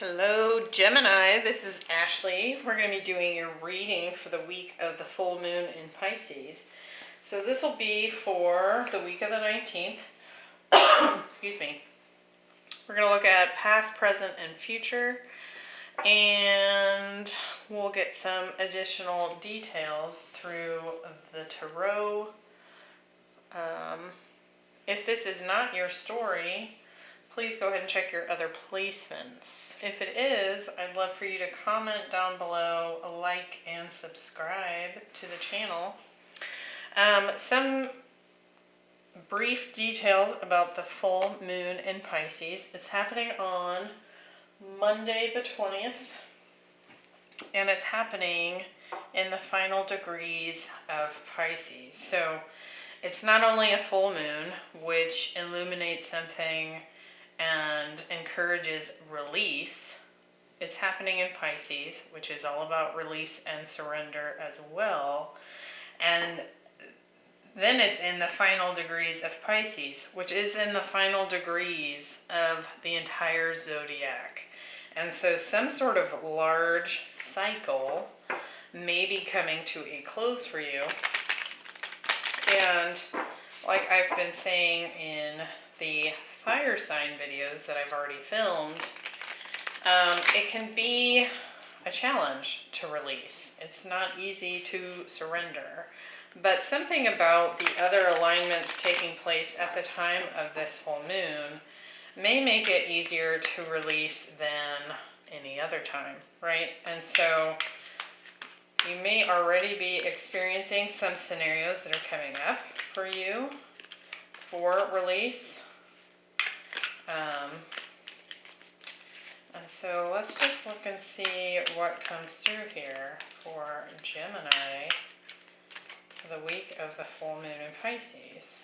Hello Gemini, this is Ashley. We're going to be doing your reading for the week of the full moon in Pisces. So this will be for the week of the 19th. Excuse me. We're going to look at past, present, and future. And we'll get some additional details through the tarot. If this is not your story, please go ahead and check your other placements. If it is, I'd love for you to comment down below, like, and subscribe to the channel. Some brief details about the full moon in Pisces. It's happening on Monday the 20th, and it's happening in the final degrees of Pisces. So it's not only a full moon, which illuminates something and encourages release. It's happening in Pisces, which is all about release and surrender as well. And then it's in the final degrees of Pisces, which is in the final degrees of the entire zodiac. And so some sort of large cycle may be coming to a close for you. And like I've been saying in the fire sign videos that I've already filmed, it can be a challenge to release. It's not easy to surrender. But something about the other alignments taking place at the time of this full moon may make it easier to release than any other time, right? And so you may already be experiencing some scenarios that are coming up for you for release. And so let's just look and see what comes through here for Gemini for the week of the full moon in Pisces.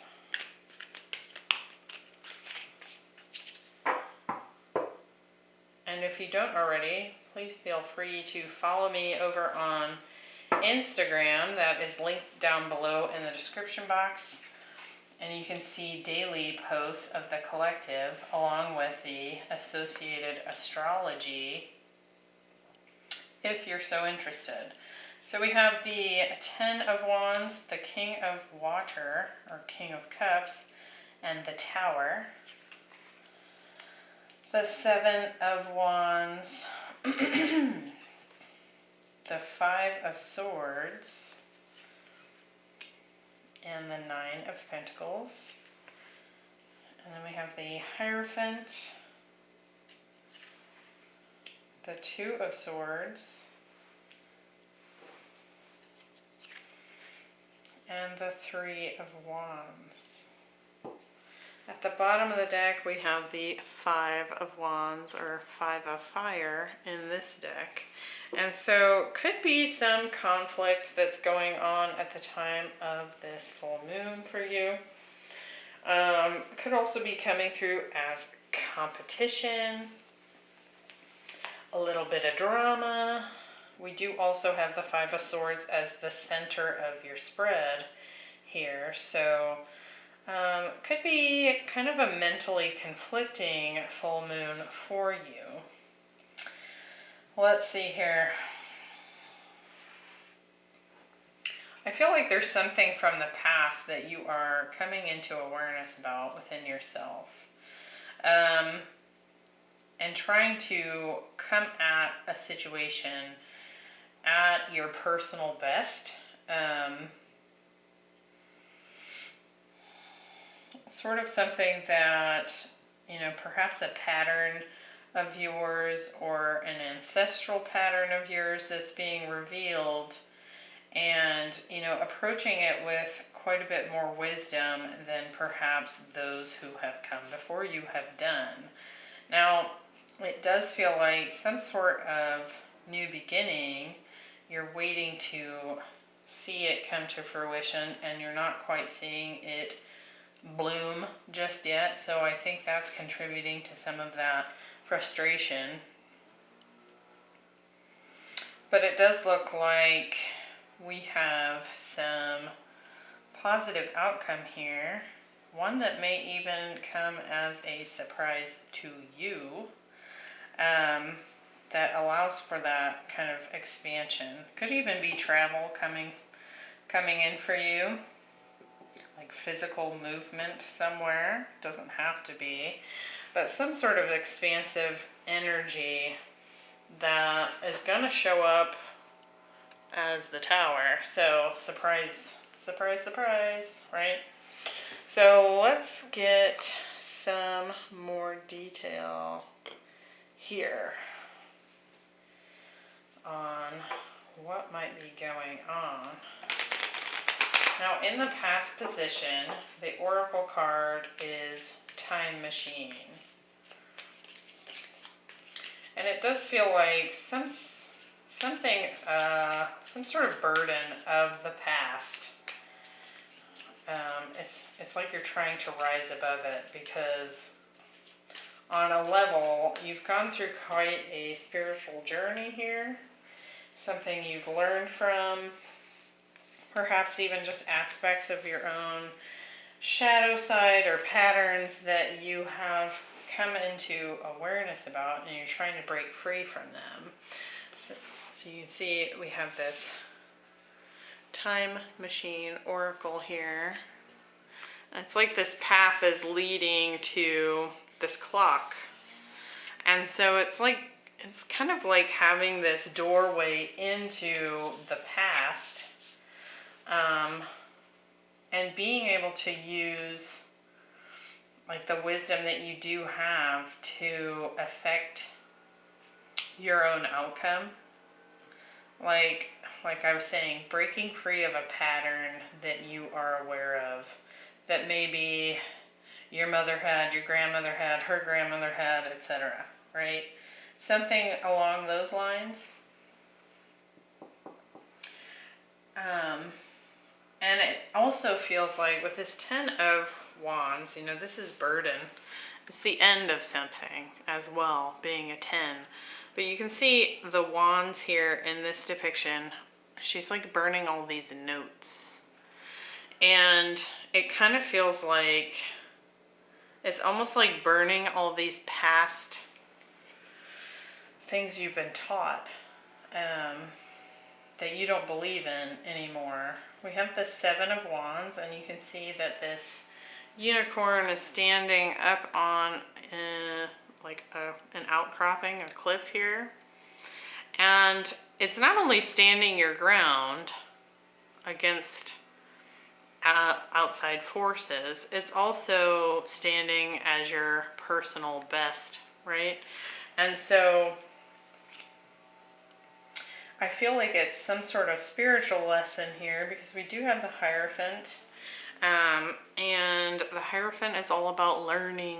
And if you don't already, please feel free to follow me over on Instagram. That is linked down below in the description box. And you can see daily posts of the collective along with the associated astrology if you're so interested. So we have the 10 of Wands, the King of Water or King of Cups, and the Tower. The 7 of Wands, the 5 of Swords, and the 9 of Pentacles. And then we have the Hierophant, the 2 of Swords, and the 3 of Wands. At the bottom of the deck we have the 5 of Wands or 5 of Fire in this deck. And so could be some conflict that's going on at the time of this full moon for you. Could also be coming through as competition, a little bit of drama. We do also have the 5 of Swords as the center of your spread here. So could be kind of a mentally conflicting full moon for you. Let's see here. I feel like there's something from the past that you are coming into awareness about within yourself. And trying to come at a situation at your personal best. Sort of something that, perhaps a pattern of yours or an ancestral pattern of yours that's being revealed, and approaching it with quite a bit more wisdom than perhaps those who have come before you have done. Now, it does feel like some sort of new beginning. You're waiting to see it come to fruition and you're not quite seeing it bloom just yet, so I think that's contributing to some of that frustration. But it does look like we have some positive outcome here, one that may even come as a surprise to you. that allows for that kind of expansion. Could even be travel coming in for you, like physical movement somewhere. Doesn't have to be, but some sort of expansive energy that is going to show up as the Tower. So surprise, surprise, surprise, right? So let's get some more detail here on what might be going on. Now, in the past position, the Oracle card is Time Machine. And it does feel like some sort of burden of the past. It's like you're trying to rise above it, because on a level, you've gone through quite a spiritual journey here. Something you've learned from, perhaps even just aspects of your own shadow side or patterns that you have come into awareness about, and you're trying to break free from them. So you can see we have this Time Machine Oracle here. And it's like this path is leading to this clock. And so it's kind of like having this doorway into the past, and being able to use like the wisdom that you do have to affect your own outcome. Like I was saying, breaking free of a pattern that you are aware of, that maybe your mother had, your grandmother had, her grandmother had, etc. Right? Something along those lines. And it also feels like with this 10 of Wands, this is burden. It's the end of something as well, being a 10. But you can see the wands here in this depiction. She's like burning all these notes. And it kind of feels like it's almost like burning all these past things you've been taught that you don't believe in anymore. We have the 7 of Wands, and you can see that this unicorn is standing up on an outcropping, a cliff here. And it's not only standing your ground against outside forces, it's also standing as your personal best, right? And so I feel like it's some sort of spiritual lesson here, because we do have the Hierophant. And the Hierophant is all about learning.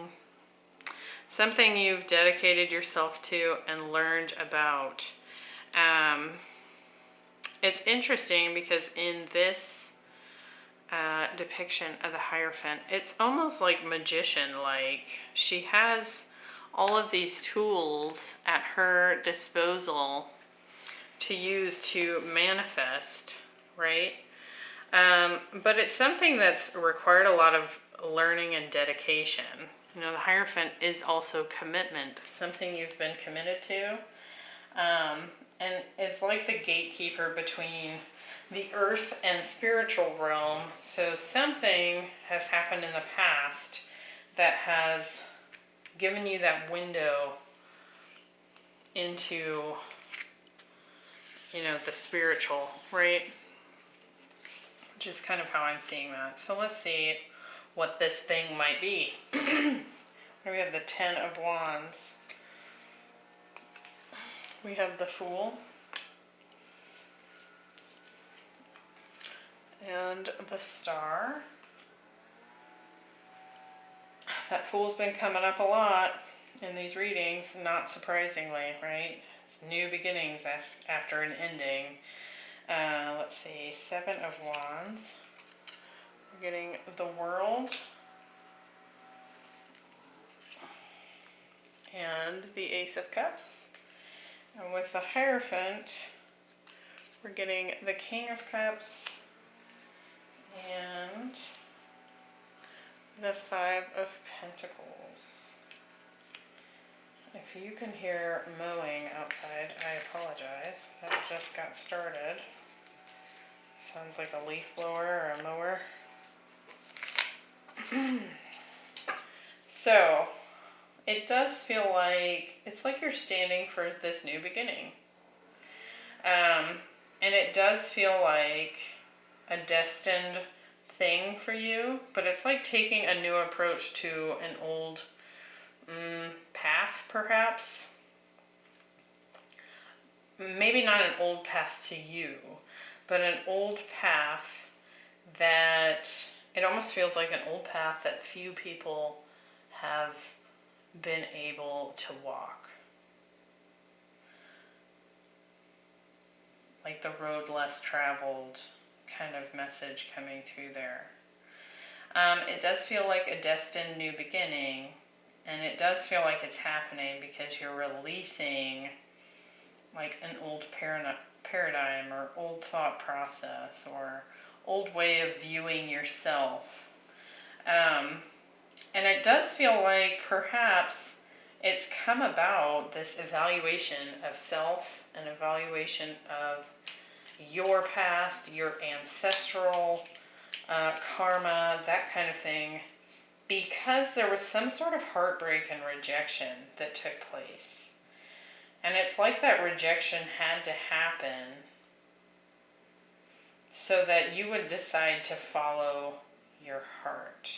Something you've dedicated yourself to and learned about. It's interesting because in this depiction of the Hierophant, it's almost like magician-like. She has all of these tools at her disposal to use to manifest, right? But it's something that's required a lot of learning and dedication. The Hierophant is also commitment, something you've been committed to. And it's like the gatekeeper between the earth and spiritual realm. So something has happened in the past that has given you that window into, the spiritual, right? Which is kind of how I'm seeing that. So let's see what this thing might be. Here we have the 10 of Wands. We have the Fool. And the Star. That Fool's been coming up a lot in these readings, not surprisingly, right? It's new beginnings after an ending. Let's see, 7 of Wands. We're getting the World. And the Ace of Cups. And with the Hierophant, we're getting the King of Cups and the 5 of Pentacles. If you can hear mowing outside, I apologize. That just got started. Sounds like a leaf blower or a mower. So, it does feel like, it's like you're standing for this new beginning. And it does feel like a destined thing for you, but it's like taking a new approach to an old path, perhaps. Maybe not an old path to you, but an old path that, it almost feels like an old path that few people have been able to walk. Like the road less traveled kind of message coming through there. It does feel like a destined new beginning, and it does feel like it's happening because you're releasing like an old paradigm or old thought process or old way of viewing yourself. And it does feel like perhaps it's come about, this evaluation of self, an evaluation of your past, your ancestral karma, that kind of thing, because there was some sort of heartbreak and rejection that took place. And it's like that rejection had to happen so that you would decide to follow your heart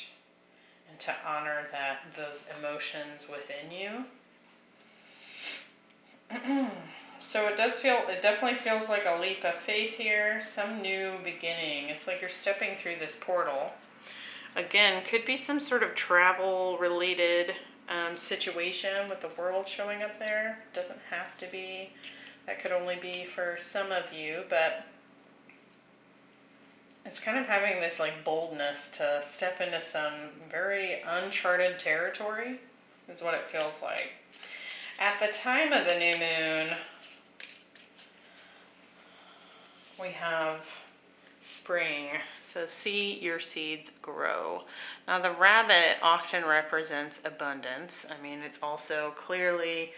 and to honor those emotions within you. So it definitely feels like a leap of faith here, some new beginning. It's like you're stepping through this portal. Again, could be some sort of travel related situation with the world showing up there. Doesn't have to be. That could only be for some of you, but it's kind of having this like boldness to step into some very uncharted territory is what it feels like. At the time of the new moon, we have spring. So see your seeds grow. Now the rabbit often represents abundance. I mean, it's also clearly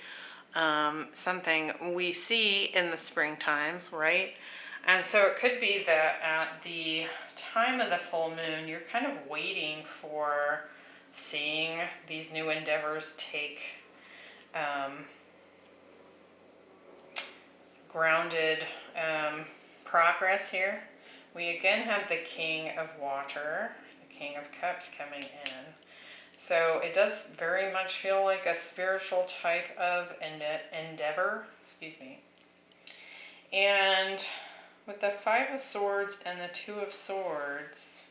something we see in the springtime, right? And so it could be that at the time of the full moon, you're kind of waiting for seeing these new endeavors take grounded progress here. We again have the King of Water, the King of Cups coming in. So it does very much feel like a spiritual type of endeavor. And with the Five of Swords and the Two of Swords,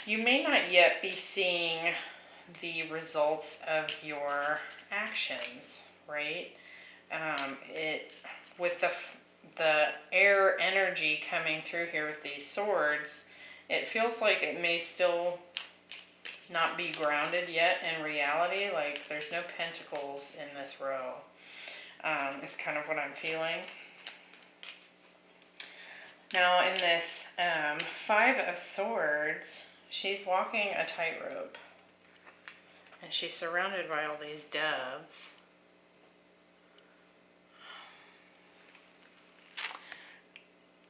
you may not yet be seeing the results of your actions, right? With the air energy coming through here with these swords, it feels like it may still not be grounded yet in reality. Like there's no pentacles in this row. Is kind of what I'm feeling. Now in this Five of Swords, she's walking a tightrope. And she's surrounded by all these doves.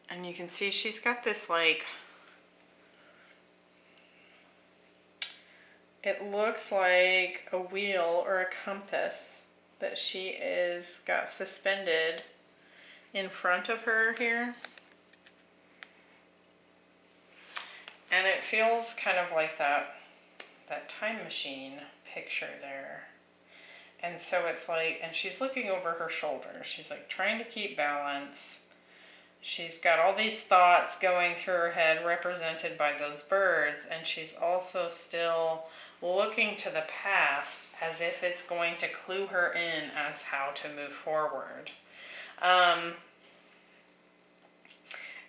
And you can see she's got this like, it looks like a wheel or a compass that she is got suspended in front of her here. And it feels kind of like that time machine picture there. And so it's like, and she's looking over her shoulder. She's like trying to keep balance. She's got all these thoughts going through her head represented by those birds. And she's also still looking to the past as if it's going to clue her in as how to move forward. And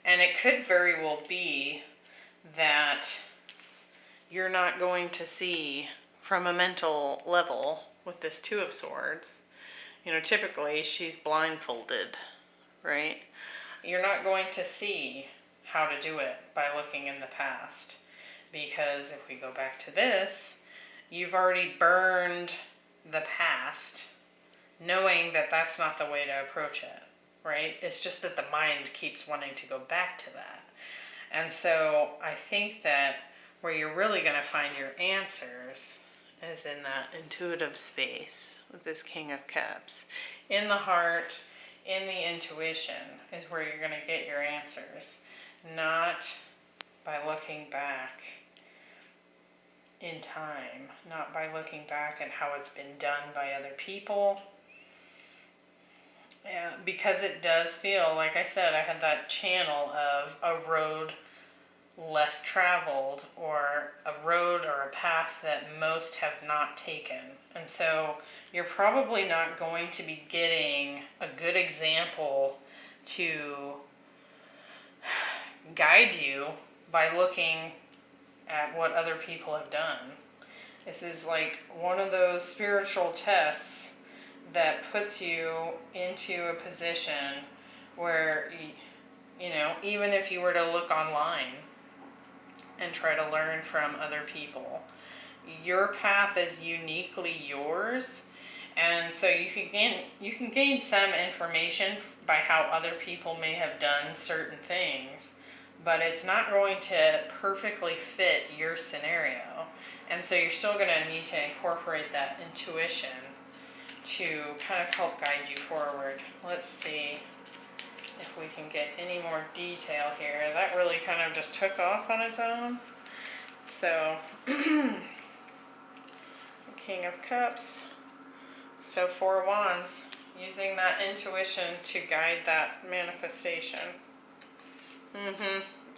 it could very well be that you're not going to see from a mental level with this Two of Swords. You know, typically she's blindfolded, right? You're not going to see how to do it by looking in the past. Because if we go back to this, you've already burned the past, knowing that that's not the way to approach it, right? It's just that the mind keeps wanting to go back to that. And so I think that where you're really going to find your answers is in that intuitive space with this King of Cups. In the heart, in the intuition is where you're going to get your answers, not by looking back in time, not by looking back at how it's been done by other people. Yeah, because it does feel, like I said, I had that channel of a road less traveled, or a road or a path that most have not taken. And so you're probably not going to be getting a good example to guide you by looking at what other people have done. This is like one of those spiritual tests that puts you into a position where, you know, even if you were to look online and try to learn from other people, your path is uniquely yours. And so you can gain some information by how other people may have done certain things, but it's not going to perfectly fit your scenario. And so you're still going to need to incorporate that intuition to kind of help guide you forward. Let's see if we can get any more detail here. That really kind of just took off on its own. So, King of Cups. So 4 Wands, using that intuition to guide that manifestation.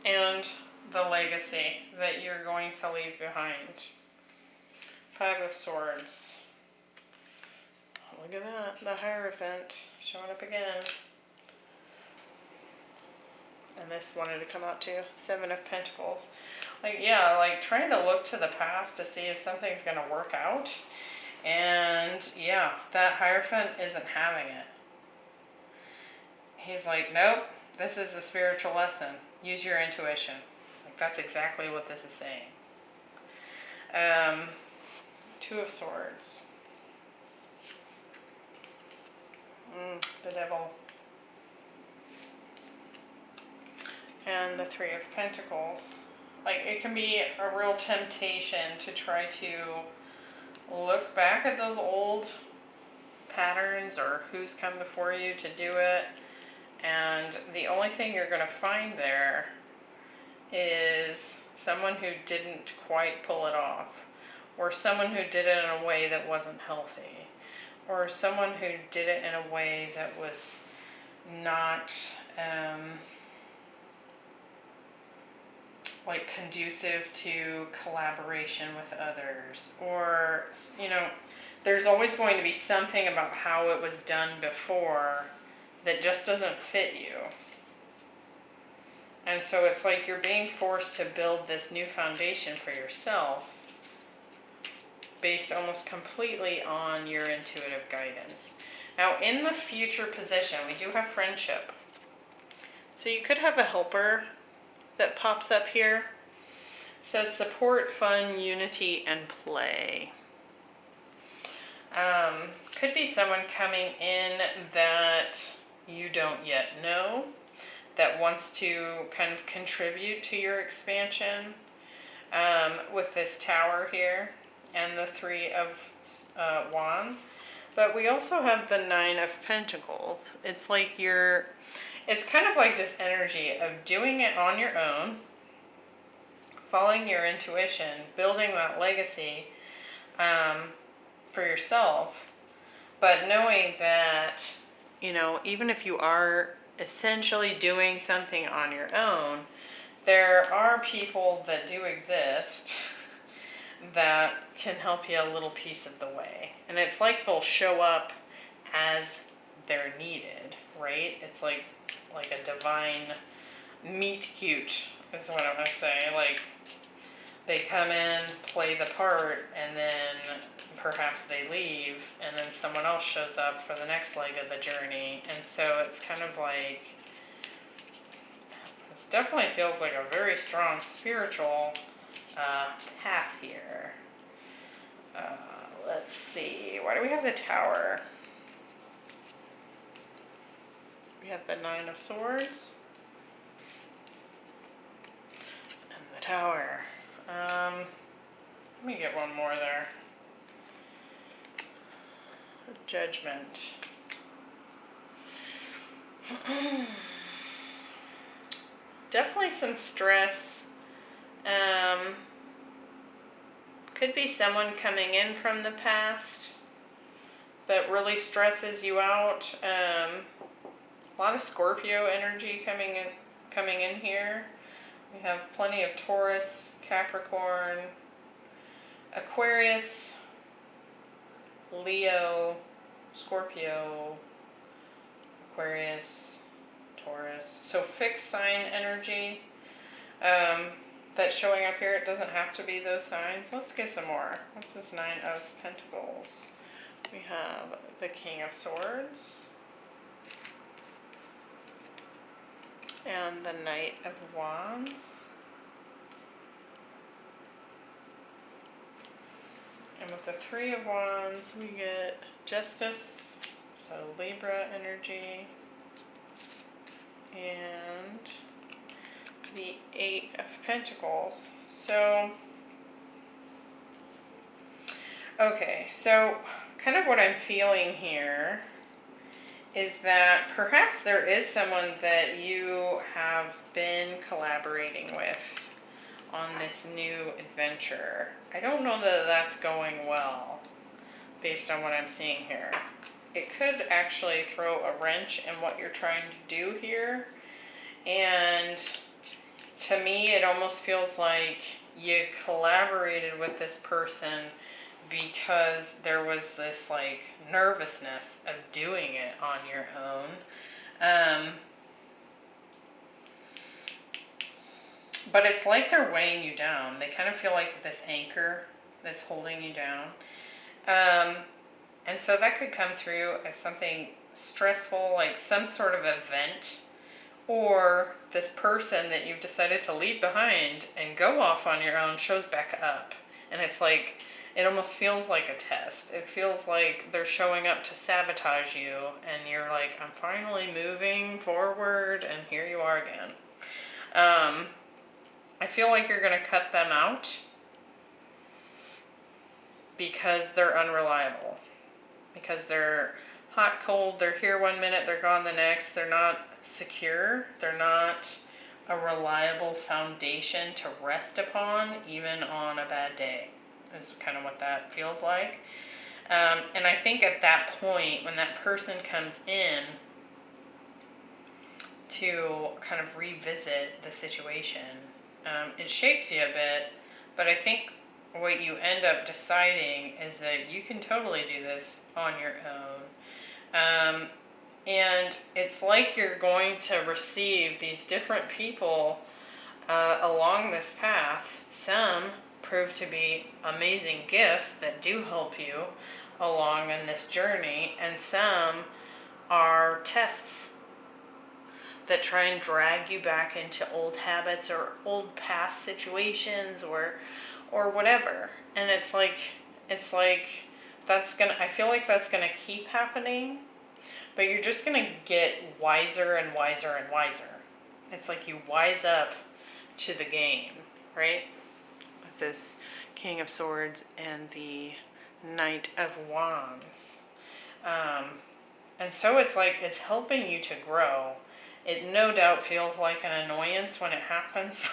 And the legacy that you're going to leave behind. 5 of Swords. Look at that, the Hierophant showing up again. And this wanted to come out too. 7 of Pentacles. Like, yeah, like trying to look to the past to see if something's going to work out. And yeah, that Hierophant isn't having it. He's like, nope, this is a spiritual lesson. Use your intuition. Like, that's exactly what this is saying. 2 of Swords. The Devil. And the 3 of Pentacles. Like, it can be a real temptation to try to look back at those old patterns or who's come before you to do it. And the only thing you're going to find there is someone who didn't quite pull it off, or someone who did it in a way that wasn't healthy, or someone who did it in a way that was not like conducive to collaboration with others, or, you know, there's always going to be something about how it was done before that just doesn't fit you. And so it's like you're being forced to build this new foundation for yourself based almost completely on your intuitive guidance. Now, in the future position, we do have friendship. So you could have a helper that pops up here. It says support, fun, unity, and play. Could be someone coming in that you don't yet know, that wants to kind of contribute to your expansion, with this Tower here and the 3 of Wands. But we also have the 9 of Pentacles. It's like it's kind of like this energy of doing it on your own, following your intuition, building that legacy for yourself, but knowing that, you know, even if you are essentially doing something on your own, there are people that do exist that can help you a little piece of the way. And it's like they'll show up as they're needed, right? It's like a divine meet cute is what I'm going to say. Like, they come in, play the part, and then perhaps they leave, and then someone else shows up for the next leg of the journey. And so it's kind of like, this definitely feels like a very strong spiritual path here. Let's see, why do we have the Tower? We have the Nine of Swords and the Tower. Let me get one more there. Judgment. Definitely some stress. Could be someone coming in from the past that really stresses you out. A lot of Scorpio energy coming in here. We have plenty of Taurus, Capricorn, Aquarius, Leo, Scorpio, Aquarius, Taurus. So fixed sign energy that's showing up here. It doesn't have to be those signs. Let's get some more. What's this Nine of Pentacles? We have the King of Swords and the Knight of Wands. And with the Three of Wands, we get Justice, so Libra energy, and the Eight of Pentacles. So, okay, so kind of what I'm feeling here is that perhaps there is someone that you have been collaborating with on this new adventure. I don't know that that's going well based on what I'm seeing here. It could actually throw a wrench in what you're trying to do here. And to me, it almost feels like you collaborated with this person because there was this like nervousness of doing it on your own. But it's like they're weighing you down. They kind of feel like this anchor that's holding you down. And so that could come through as something stressful, like some sort of event, or this person that you've decided to leave behind and go off on your own shows back up. And it's like, it almost feels like a test. It feels like they're showing up to sabotage you, and you're like, I'm finally moving forward, and here you are again. I feel like you're going to cut them out because they're unreliable. Because they're hot, cold, they're here one minute, they're gone the next. They're not secure. They're not a reliable foundation to rest upon, even on a bad day, is kind of what that feels like. And I think at that point, when that person comes in to kind of revisit the situation, it shakes you a bit, but I think what you end up deciding is that you can totally do this on your own. And it's like you're going to receive these different people along this path. Some prove to be amazing gifts that do help you along in this journey, and some are tests that try and drag you back into old habits or old past situations or whatever. And it's like I feel like that's gonna keep happening, but you're just gonna get wiser and wiser and wiser. It's like you wise up to the game, right? With this King of Swords and the Knight of Wands. And so it's like, it's helping you to grow. It no doubt feels like an annoyance when it happens.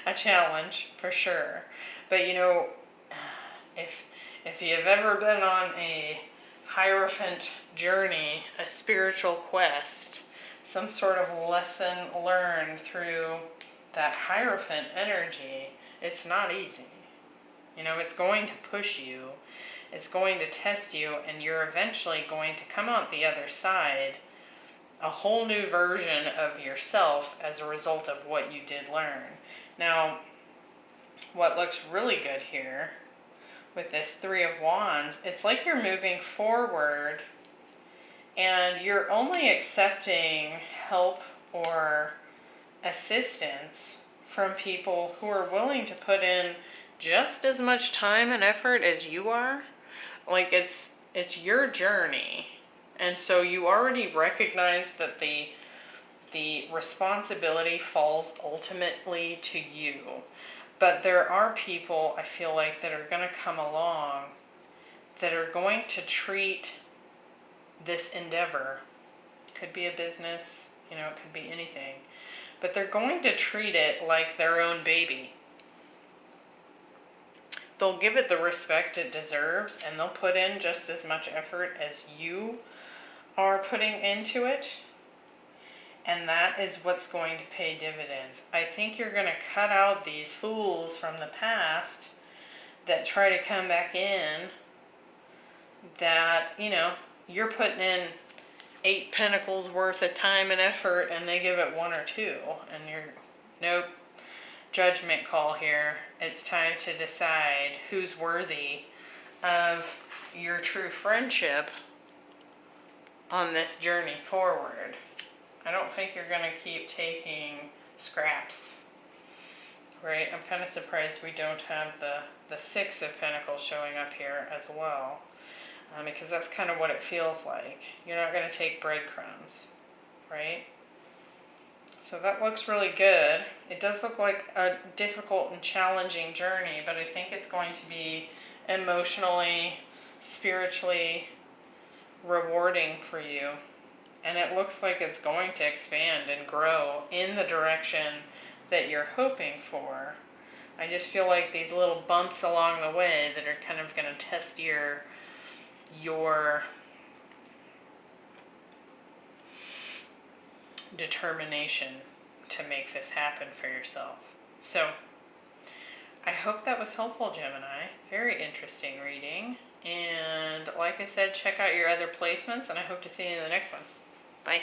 A challenge, for sure. But you know, if you've ever been on a Hierophant journey, a spiritual quest, some sort of lesson learned through that Hierophant energy, it's not easy. You know, it's going to push you, it's going to test you, and you're eventually going to come out the other side a whole new version of yourself as a result of what you did learn. Now, what looks really good here with this Three of Wands, it's like you're moving forward and you're only accepting help or assistance from people who are willing to put in just as much time and effort as you are. Like it's your journey. And so you already recognize that the responsibility falls ultimately to you. But there are people, I feel like, that are going to come along that are going to treat this endeavor, could be a business, you know, it could be anything, but they're going to treat it like their own baby. They'll give it the respect it deserves, and they'll put in just as much effort as you are putting into it. And that is what's going to pay dividends. I think you're going to cut out these fools from the past that try to come back in, that, you know, you're putting in 8 pentacles worth of time and effort and they give it 1 or 2. And you're, nope, judgment call here. It's time to decide who's worthy of your true friendship on this journey forward. I don't think you're going to keep taking scraps, right? I'm kind of surprised we don't have the 6 of Pentacles showing up here as well, because that's kind of what it feels like. You're not going to take breadcrumbs, right? So that looks really good. It does look like a difficult and challenging journey, but I think it's going to be emotionally, spiritually rewarding for you. And it looks like it's going to expand and grow in the direction that you're hoping for. I just feel like these little bumps along the way that are kind of going to test your determination to make this happen for yourself. So I hope that was helpful, Gemini. Very interesting reading. And like I said, check out your other placements, and I hope to see you in the next one. Bye.